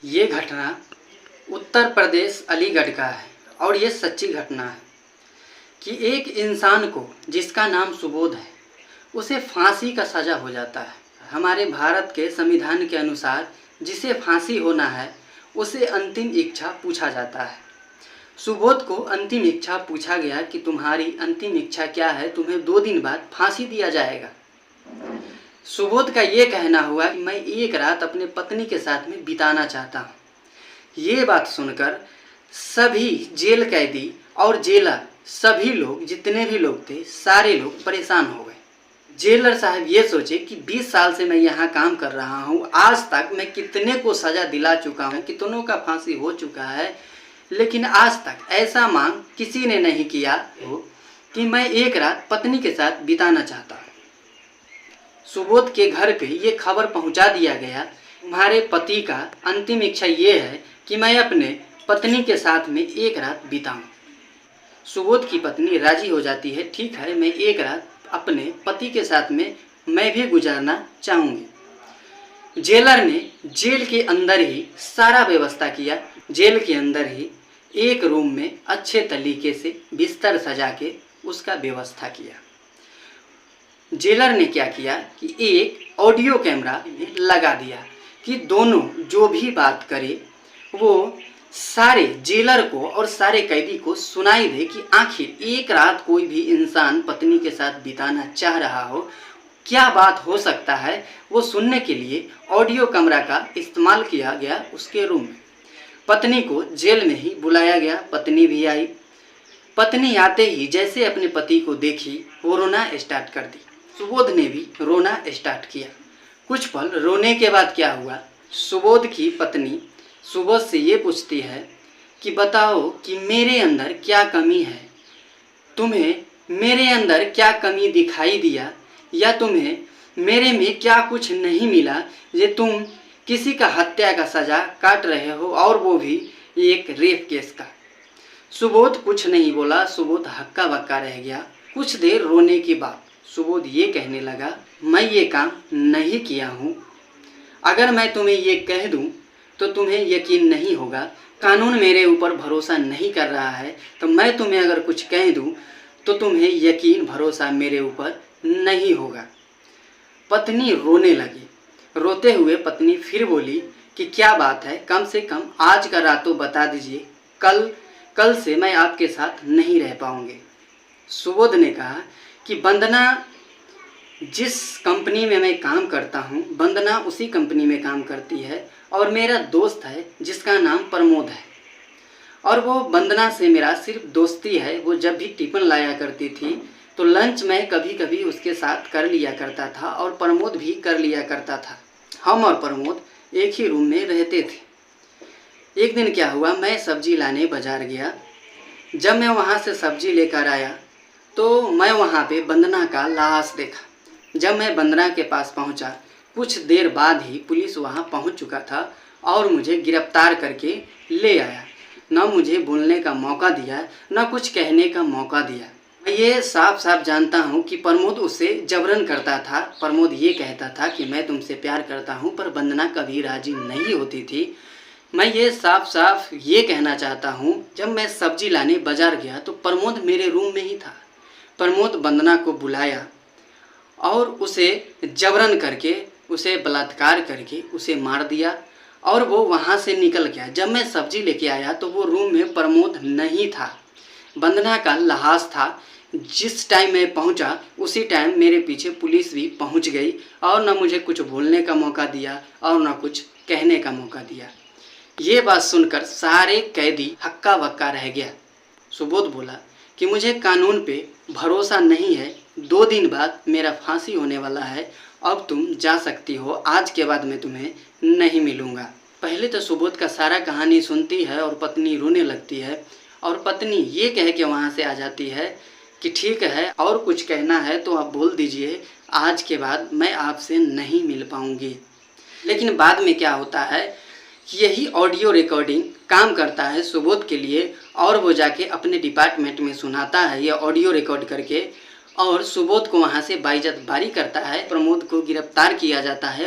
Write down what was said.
ये घटना उत्तर प्रदेश अलीगढ़ का है और ये सच्ची घटना है कि एक इंसान को जिसका नाम सुबोध है उसे फांसी का सज़ा हो जाता है। हमारे भारत के संविधान के अनुसार जिसे फांसी होना है उसे अंतिम इच्छा पूछा जाता है। सुबोध को अंतिम इच्छा पूछा गया कि तुम्हारी अंतिम इच्छा क्या है, तुम्हें 2 दिन बाद फांसी दिया जाएगा। सुबोध का ये कहना हुआ कि मैं एक रात अपने पत्नी के साथ में बिताना चाहता हूँ। ये बात सुनकर सभी जेल कैदी और जेलर, सभी लोग, जितने भी लोग थे, सारे लोग परेशान हो गए। जेलर साहब ये सोचे कि 20 साल से मैं यहाँ काम कर रहा हूँ, आज तक मैं कितने को सज़ा दिला चुका हूँ, कितनों का फांसी हो चुका है, लेकिन आज तक ऐसा मांग किसी ने नहीं किया हो कि मैं एक रात पत्नी के साथ बिताना चाहता हूँ। सुबोध के घर पे ये खबर पहुंचा दिया गया, तुम्हारे पति का अंतिम इच्छा ये है कि मैं अपने पत्नी के साथ में एक रात बिताऊं। सुबोध की पत्नी राजी हो जाती है, ठीक है, मैं एक रात अपने पति के साथ में मैं भी गुजारना चाहूँगी। जेलर ने जेल के अंदर ही सारा व्यवस्था किया। जेल के अंदर ही एक रूम में अच्छे तरीके से बिस्तर सजा के उसका व्यवस्था किया। जेलर ने क्या किया कि एक ऑडियो कैमरा लगा दिया कि दोनों जो भी बात करे वो सारे जेलर को और सारे कैदी को सुनाई दे कि आखिर एक रात कोई भी इंसान पत्नी के साथ बिताना चाह रहा हो, क्या बात हो सकता है, वो सुनने के लिए ऑडियो कैमरा का इस्तेमाल किया गया। उसके रूम में पत्नी को जेल में ही बुलाया गया। पत्नी भी आई। पत्नी आते ही जैसे अपने पति को देखी वो रोना स्टार्ट कर दी। सुबोध ने भी रोना स्टार्ट किया। कुछ पल रोने के बाद क्या हुआ, सुबोध की पत्नी सुबोध से ये पूछती है कि बताओ कि मेरे अंदर क्या कमी है, तुम्हें मेरे अंदर क्या कमी दिखाई दिया, या तुम्हें मेरे में क्या कुछ नहीं मिला जे तुम किसी का हत्या का सज़ा काट रहे हो, और वो भी एक रेप केस का। सुबोध कुछ नहीं बोला। सुबोध हक्का बक्का रह गया। कुछ देर रोने के बाद सुबोध ये कहने लगा, मैं ये काम नहीं किया हूँ। अगर मैं तुम्हें ये कह दूँ तो तुम्हें यकीन नहीं होगा। कानून मेरे ऊपर भरोसा नहीं कर रहा है, तो मैं तुम्हें अगर कुछ कह दूँ तो तुम्हें यकीन भरोसा मेरे ऊपर नहीं होगा। पत्नी रोने लगी। रोते हुए पत्नी फिर बोली कि क्या बात है, कम से कम आज का रात तो बता दीजिए, कल से मैं आपके साथ नहीं रह पाऊँगी। सुबोध ने कहा कि वंदना जिस कंपनी में मैं काम करता हूँ, वंदना उसी कंपनी में काम करती है, और मेरा दोस्त है जिसका नाम प्रमोद है, और वो वंदना से मेरा सिर्फ दोस्ती है। वो जब भी टिफ़िन लाया करती थी तो लंच मैं कभी कभी उसके साथ कर लिया करता था, और प्रमोद भी कर लिया करता था। हम और प्रमोद एक ही रूम में रहते थे। एक दिन क्या हुआ, मैं सब्जी लाने बाज़ार गया। जब मैं वहाँ से सब्जी लेकर आया तो मैं वहाँ पे वंदना का लाश देखा। जब मैं वंदना के पास पहुँचा, कुछ देर बाद ही पुलिस वहाँ पहुँच चुका था और मुझे गिरफ्तार करके ले आया। न मुझे बोलने का मौका दिया, न कुछ कहने का मौका दिया। मैं ये साफ साफ जानता हूँ कि प्रमोद उसे जबरन करता था। प्रमोद ये कहता था कि मैं तुमसे प्यार करता हूँ, पर वंदना कभी राजी नहीं होती थी। मैं ये साफ साफ ये कहना चाहता हूँ, जब मैं सब्जी लाने बाज़ार गया तो प्रमोद मेरे रूम में ही था। प्रमोद वंदना को बुलाया और उसे जबरन करके, उसे बलात्कार करके उसे मार दिया, और वो वहाँ से निकल गया। जब मैं सब्जी लेके आया तो वो रूम में प्रमोद नहीं था, वंदना का लाश था। जिस टाइम मैं पहुँचा उसी टाइम मेरे पीछे पुलिस भी पहुँच गई, और न मुझे कुछ बोलने का मौका दिया और न कुछ कहने का मौका दिया। ये बात सुनकर सारे कैदी हक्का बक्का रह गया। सुबोध बोला कि मुझे कानून पे भरोसा नहीं है, 2 दिन बाद मेरा फांसी होने वाला है, अब तुम जा सकती हो, आज के बाद मैं तुम्हें नहीं मिलूँगा। पहले तो सुबोध का सारा कहानी सुनती है और पत्नी रोने लगती है, और पत्नी ये कह के वहाँ से आ जाती है कि ठीक है, और कुछ कहना है तो आप बोल दीजिए, आज के बाद मैं आपसे नहीं मिल पाऊँगी। लेकिन बाद में क्या होता है, यही ऑडियो रिकॉर्डिंग काम करता है सुबोध के लिए, और वो जाके अपने डिपार्टमेंट में सुनाता है यह ऑडियो रिकॉर्ड करके, और सुबोध को वहाँ से बाइज्जत बारी करता है। प्रमोद को गिरफ्तार किया जाता है।